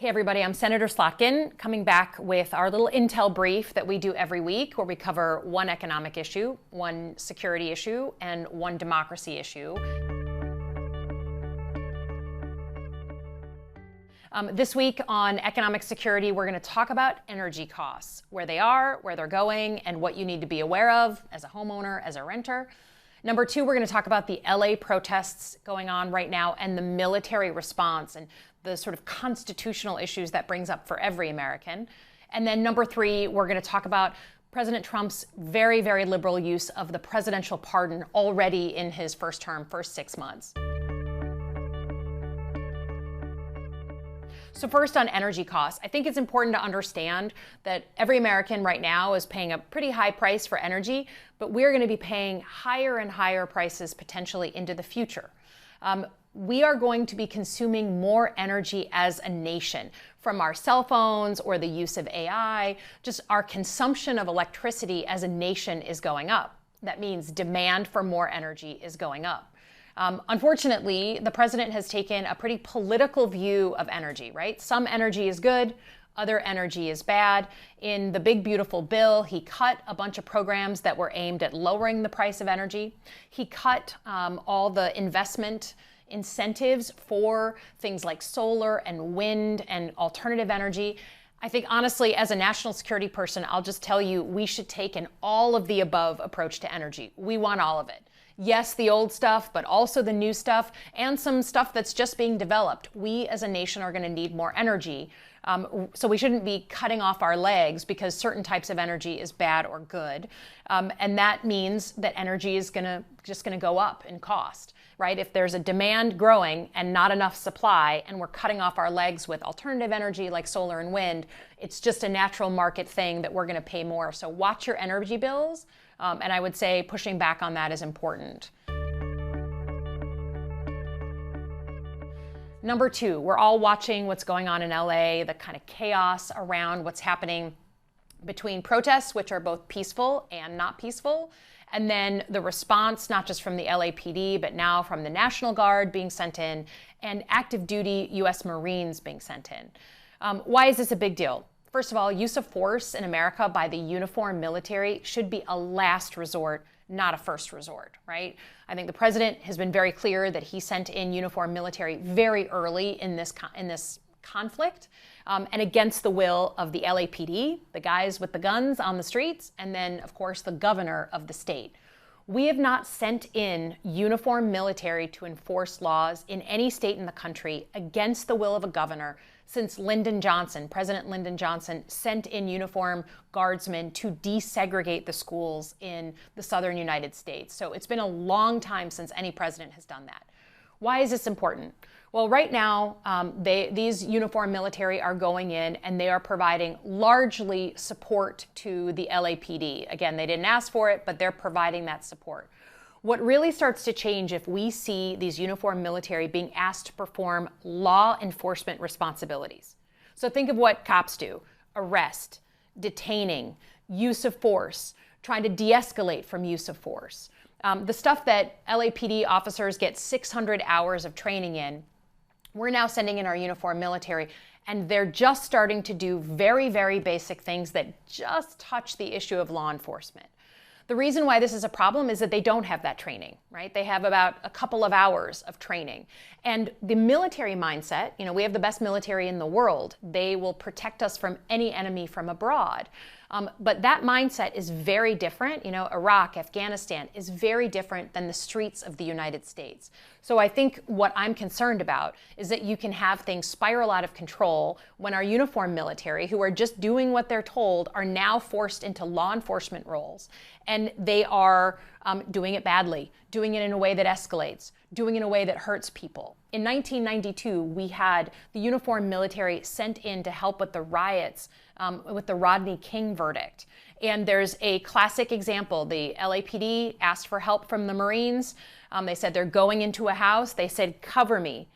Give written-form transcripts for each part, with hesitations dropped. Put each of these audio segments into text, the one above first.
Hey everybody, I'm Senator Slotkin, coming back with our little intel brief that we do every week where we cover one economic issue, one security issue, and one democracy issue. This week on economic security, we're going to talk about energy costs, where they are, where they're going, and what you need to be aware of as a homeowner, as a renter. Number two, we're going to talk about the LA protests going on right now and the military response and the sort of constitutional issues that brings up for every American. And then number three, we're going to talk about President Trump's very, very liberal use of the presidential pardon already in his first term, first 6 months. So first on energy costs, I think it's important to understand that every American right now is paying a pretty high price for energy, but we're going to be paying higher and higher prices potentially into the future. We are going to be consuming more energy as a nation from our cell phones or the use of AI. Just our consumption of electricity as a nation is going up. That means demand for more energy is going up. Unfortunately, the president has taken a pretty political view of energy, right? Some energy is good, other energy is bad. In the big, beautiful bill, he cut a bunch of programs that were aimed at lowering the price of energy. He cut all the investment incentives for things like solar and wind and alternative energy. I think honestly, as a national security person, I'll just tell you, we should take an all of the above approach to energy. We want all of it. Yes, the old stuff, but also the new stuff and some stuff that's just being developed. We as a nation are going to need more energy. So we shouldn't be cutting off our legs because certain types of energy is bad or good. And that means that energy is just going to go up in cost, right? If there's a demand growing and not enough supply and we're cutting off our legs with alternative energy like solar and wind, it's just a natural market thing that we're going to pay more. So watch your energy bills. And I would say pushing back on that is important. Number two, we're all watching what's going on in LA, the kind of chaos around what's happening between protests, which are both peaceful and not peaceful, and then the response, not just from the LAPD, but now from the National Guard being sent in, and active duty U.S. Marines being sent in. Why is this a big deal? First of all, use of force in America by the uniformed military should be a last resort, not a first resort, right? I think the president has been very clear that he sent in uniformed military very early in this conflict and against the will of the LAPD, the guys with the guns on the streets, and then, of course, the governor of the state. We have not sent in uniformed military to enforce laws in any state in the country against the will of a governor since President Lyndon Johnson sent in uniformed guardsmen to desegregate the schools in the southern United States. So it's been a long time since any president has done that. Why is this important? Well, right now, these uniformed military are going in and they are providing largely support to the LAPD. Again, they didn't ask for it, but they're providing that support. What really starts to change if we see these uniformed military being asked to perform law enforcement responsibilities. So think of what cops do: arrest, detaining, use of force, trying to de-escalate from use of force. The stuff that LAPD officers get 600 hours of training in, we're now sending in our uniformed military, and they're just starting to do very, very basic things that just touch the issue of law enforcement. The reason why this is a problem is that they don't have that training, right? They have about a couple of hours of training. And the military mindset, we have the best military in the world. They will protect us from any enemy from abroad. But that mindset is very different. Iraq, Afghanistan is very different than the streets of the United States. So I think what I'm concerned about is that you can have things spiral out of control when our uniformed military, who are just doing what they're told, are now forced into law enforcement roles. And they are doing it badly, doing it in a way that escalates, doing it in a way that hurts people. In 1992, we had the uniformed military sent in to help with the riots with the Rodney King verdict. And there's a classic example. The LAPD asked for help from the Marines. They said they're going into a house. They said, "Cover me."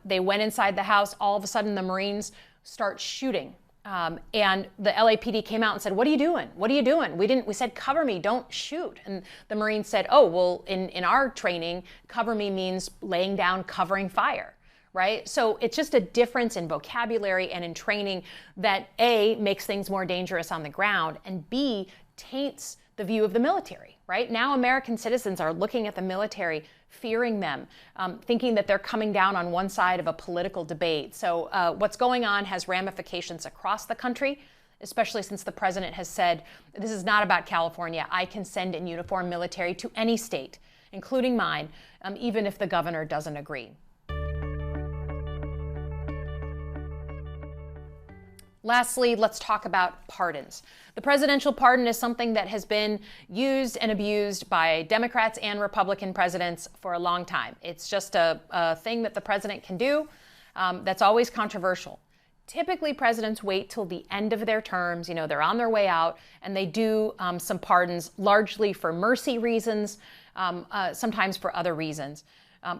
They went inside the house. All of a sudden, the Marines start shooting. And the LAPD came out and said, "What are you doing? What are you doing? We said, cover me, don't shoot." And the Marines said, "Oh, well, in our training, cover me means laying down, covering fire," right? So it's just a difference in vocabulary and in training that A, makes things more dangerous on the ground, and B, taints the view of the military, right? Now American citizens are looking at the military, fearing them, thinking that they're coming down on one side of a political debate. So what's going on has ramifications across the country, especially since the president has said, this is not about California. I can send in uniformed military to any state, including mine, even if the governor doesn't agree. Lastly, let's talk about pardons. The presidential pardon is something that has been used and abused by Democrats and Republican presidents for a long time. It's just a thing that the president can do that's always controversial. Typically, presidents wait till the end of their terms, they're on their way out, and they do some pardons, largely for mercy reasons, sometimes for other reasons.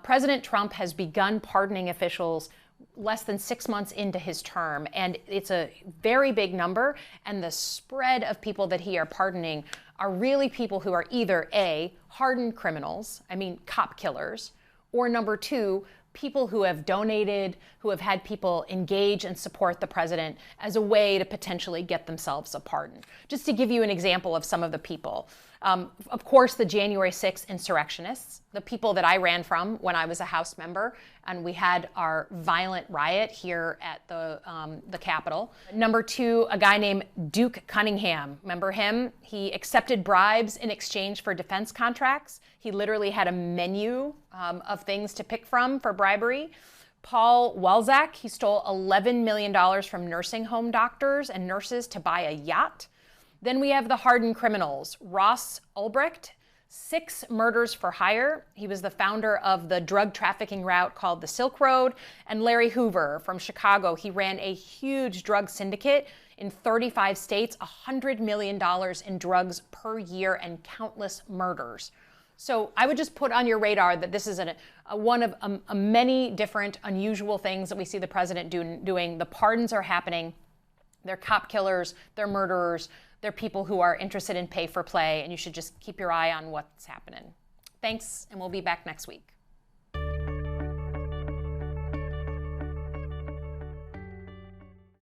President Trump has begun pardoning officials less than 6 months into his term, and it's a very big number, and the spread of people that he are pardoning are really people who are either A, hardened criminals, cop killers, or number two, people who have donated, who have had people engage and support the president as a way to potentially get themselves a pardon. Just to give you an example of some of the people. Of course, the January 6th insurrectionists, the people that I ran from when I was a House member, and we had our violent riot here at the Capitol. Number two, a guy named Duke Cunningham. Remember him? He accepted bribes in exchange for defense contracts. He literally had a menu of things to pick from for bribery. Paul Walzak, he stole $11 million from nursing home doctors and nurses to buy a yacht. Then we have the hardened criminals. Ross Ulbricht, 6 murders for hire. He was the founder of the drug trafficking route called the Silk Road. And Larry Hoover from Chicago, he ran a huge drug syndicate in 35 states, $100 million in drugs per year and countless murders. So I would just put on your radar that this is one of many different unusual things that we see the president doing. The pardons are happening. They're cop killers, they're murderers, they're people who are interested in pay for play, and you should just keep your eye on what's happening. Thanks, and we'll be back next week.